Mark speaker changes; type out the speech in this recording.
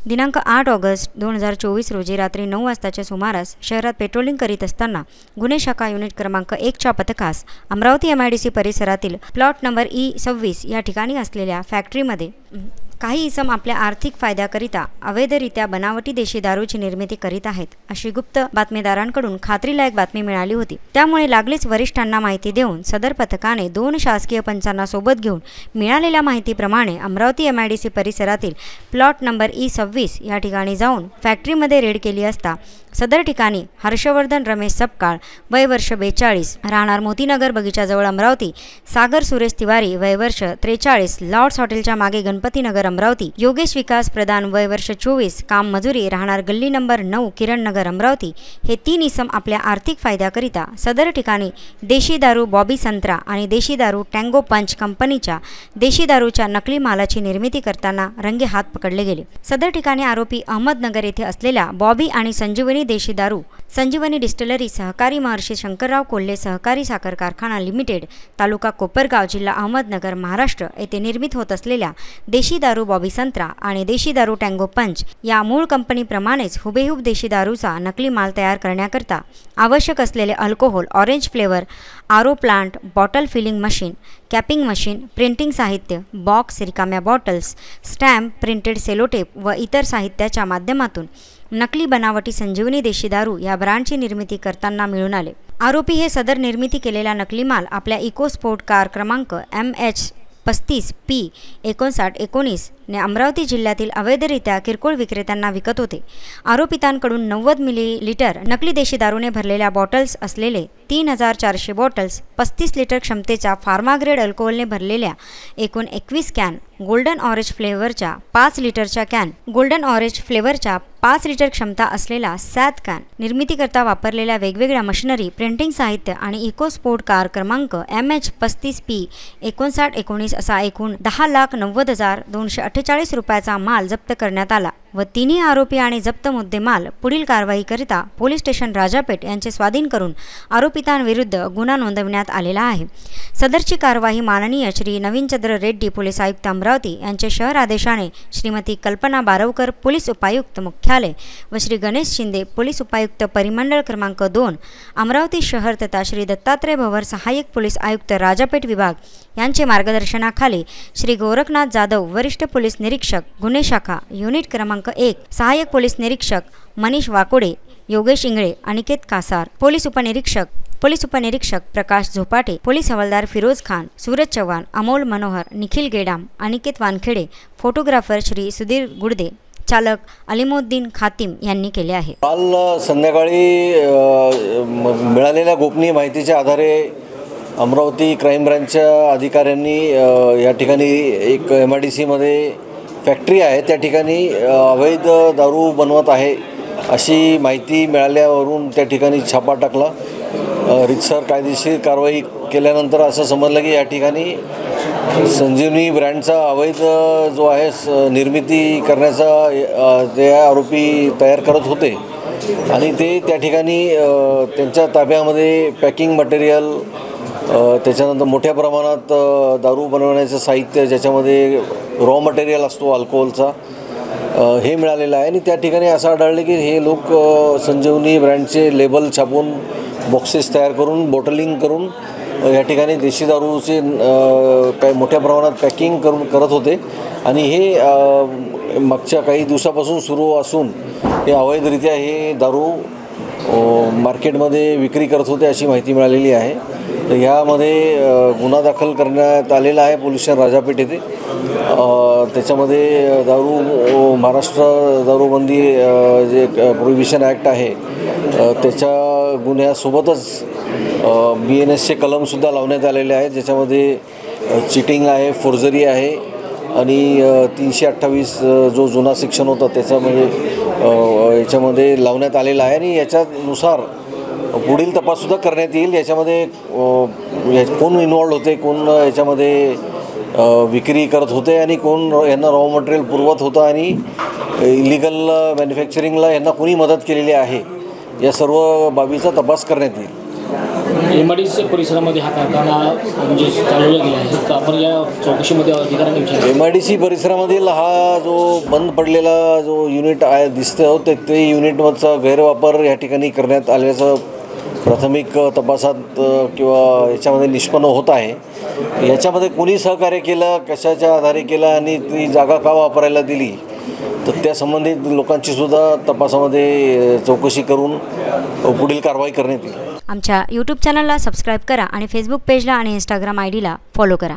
Speaker 1: दिनांक 8 ऑगस्ट 2024 रोजी रात्री 9 वाजताच्या सुमारास शहरात पेट्रोलिंग करीत असताना गुन्हे शाखा युनिट क्रमांक 1च्या पथकास अमरावती MIDC परिसरातील प्लॉट नंबर E26 या ठिकाणी असलेल्या फॅक्टरीमध्ये काही इसम आपल्या आर्थिक फायद्याकरिता अवैधरित्या बनावटी देशी दारूची निर्मिती करीत आहेत अशी गुप्त बातमीदारांकडून खात्रीलायक बातमी मिळाली होती। त्यामुळे लागलीच वरिष्ठांना माहिती देऊन सदर पथकाने 2 शासकीय पंचांना सोबत घेऊन मिळालेल्या माहितीप्रमाणे अमरावती MIDC परिसरातील प्लॉट नंबर E26 या ठिकाणी जाऊन फॅक्टरीमध्ये रेड केली असता सदर ठिकाणी हर्षवर्धन रमेश सपकाळ वय वर्ष 42 राहणार मोतीनगर बगीचाजवळ अमरावती, सागर सुरेश तिवारी वय वर्ष 43 लॉर्ड्स हॉटेलच्या मागे गणपतीनगर अमरावती, योगेश विकास प्रधान वय वर्ष 24 काम मजुरी राहणार गल्ली नंबर 9 किरण नगर अमरावती हे 3 इसम आपल्या आर्थिक फायद्याकरिता सदर ठिकाणी देशी दारू बॉबी संत्रा आणि देशी दारू टँगो पंच कंपनीच्या देशी दारूच्या नकली मालाची निर्मिती करताना रंगे हात पकडले गेले। सदर ठिकाणी आरोपी अहमदनगर येथे असलेल्या बॉबी आणि संजीवनी देशी दारू संजीवनी डिस्टिलरी सहकारी महर्षी शंकरराव कोल्हे सहकारी साखर कारखाना लिमिटेड तालुका कोपरगाव जिल्हा अहमदनगर महाराष्ट्र येथे निर्मित होत असलेल्या देशी दारू बॉबी संत्रा आणि देशी दारू टँगो पंच या मूळ कंपनीप्रमाणेच हुबेहूब देशी दारूचा नकली माल तयार करण्याकरता आवश्यक असलेले alcohol, orange flavour, RO plant, bottle filling machine, capping machine, printing साहित्य, बॉक्स, रिकाम्या बॉटल्स, स्टॅम्प, प्रिंटेड सेलोटेप व इतर साहित्याच्या माध्यमातून नकली बनावटी संजीवनी देशी दारू या ब्रँडची निर्मिती करताना मिळून आले। आरोपी हे सदर निर्मिती केलेला नकली माल आपल्या इकोस्पोर्ट कार क्रमांक MH35P5919 ने अमरावती जिल्ह्यातील अवैधरित्या किरकोळ विक्रेत्यांना विकत होते। आरोपितांकडून 90 मिलीलीटर नकली देशी दारूने भरलेल्या बॉटल्स असलेले 3400 बॉटल्स, 35 लिटर क्षमतेच्या फार्माग्रेड अल्कोहोलने भरलेल्या एकूण 21 कॅन, गोल्डन ऑरेंज फ्लेवरच्या 5 लिटरच्या कॅन, गोल्डन ऑरेंज फ्लेवरच्या 5 लिटर क्षमता असलेला 7 कॅन, निर्मितीकरता वापरलेल्या वेगवेगळ्या मशिनरी, प्रिंटिंग साहित्य आणि इकोस्पोर्ट कार क्रमांक MH35P5919 असा एकूण 10,90,248 रुपयाचा माल जप्त करण्यात आला व तिन्ही आरोपी आणि जप्त मुद्देमाल पुढील कारवाईकरिता पोलीस स्टेशन राजापेठ यांचे स्वाधीन करून आरोपितांविरुद्ध गुन्हा नोंदविण्यात आलेला आहे। सदरची कारवाई माननीय श्री नवीनचंद्र रेड्डी पोलीस आयुक्त अमरावती यांचे शहर आदेशाने श्रीमती कल्पना बारवकर पोलीस उपायुक्त मुख्यालय व श्री गणेश शिंदे पोलीस उपायुक्त परिमंडळ क्रमांक 2 अमरावती शहर तथा श्री दत्तात्रय भवर सहाय्यक पोलीस आयुक्त राजापेठ विभाग यांचे मार्गदर्शनाखाली श्री गोरखनाथ जाधव वरिष्ठ पोलीस निरीक्षक गुन्हे शाखा युनिट क्रमांक 1 सहाय्यक पोलीस निरीक्षक मनीष वाकोडे, योगेश इंगळे, अनिकेत कासार, पोलीस उपनिरीक्षक प्रकाश झोपाटे, पोलीस हवालदार फिरोज खान, सूरज चव्हाण, अमोल मनोहर, निखिल गेडाम, अनिकेत वानखेडे, फोटोग्राफर श्री सुधीर गुडदे, चालक अलिमुद्दीन खातीम यांनी केले आहे।
Speaker 2: काल संध्याकाळी मिळालेल्या गोपनीय माहितीच्या आधारे अमरावती क्राईम ब्रँचच्या अधिकाऱ्यांनी या ठिकाणी एक MIDC मध्ये फॅक्टरी आहे त्या ठिकाणी अवैध दारू बनवत आहे अशी माहिती मिळाल्यावरून त्या ठिकाणी छापा टाकला। रितसर कायदेशीर कारवाई केल्यानंतर असं समजलं की या ठिकाणी संजीवनी ब्रँडचा अवैध जो आहे निर्मिती करण्याचा ते आरोपी तयार करत होते आणि ते त्या ठिकाणी त्यांच्या ताब्यामध्ये पॅकिंग मटेरियल, त्याच्यानंतर मोठ्या प्रमाणात दारू बनवण्याचं साहित्य ज्याच्यामध्ये रॉ मटेरियल असतो अल्कोहोलचा हे मिळालेलं आहे आणि त्या ठिकाणी असं आढळलं की हे लोक संजीवनी ब्रँडचे लेबल छापून बॉक्सेस तयार करून बॉटलिंग करून या ठिकाणी देशी दारूचे काही मोठ्या प्रमाणात पॅकिंग करत होते आणि हे मागच्या काही दिवसापासून सुरू असून हे अवैधरित्या हे दारू मार्केटमध्ये विक्री करत होते अशी माहिती मिळालेली आहे। तर ह्यामध्ये गुन्हा दाखल करण्यात आलेला आहे पोलीस स्टेशन राजापेठ येथे। त्याच्यामध्ये दारू महाराष्ट्र दारूबंदी जे प्रोहिबिशन ॲक्ट आहे त्याच्या गुन्ह्यासोबतच BNSचे कलमसुद्धा लावण्यात आलेले आहेत ज्याच्यामध्ये चिटिंग आहे, फोर्जरी आहे आणि 328 जो जुना सेक्शन होता त्याच्यामध्ये याच्यामध्ये लावण्यात आलेला आहे आणि याच्यानुसार पुढील तपाससुद्धा करण्यात येईल। याच्यामध्ये कोण इन्व्हॉल्व होते, कोण याच्यामध्ये विक्री करत होते आणि कोण यांना रॉ मटेरियल पुरवत होतं आणि इलिगल मॅन्युफॅक्चरिंगला यांना कोणी मदत केलेली आहे या सर्व बाबीचा तपास करण्यात येईल।
Speaker 3: MIDC परिसरामध्ये हा कारखाना म्हणजे चालवला गेला आहे, तर आपण या चौकशीमध्ये अधिकाऱ्यांनी विचारलं.
Speaker 2: MIDC परिसरामधील हा जो बंद पडलेला जो युनिट आहे दिसतो ते युनिटमधचा गैरवापर या ठिकाणी करण्यात आल्याचं प्राथमिक तपासात किंवा याच्यामध्ये निष्पन्न होत आहे. याच्यामध्ये कोणी सहकार्य केलं, कशाच्या आधारे केलं आणि ती जागा का वापरायला दिली, तर त्या संबंधित लोकांची सुद्धा तपासामध्ये चौकशी करून पुढील कारवाई करण्यात येईल.
Speaker 1: आमच्या यूट्यूब चॅनलला सबस्क्राईब करा आणि फेसबुक पेजला आणि इंस्टाग्राम ID ला फॉलो करा.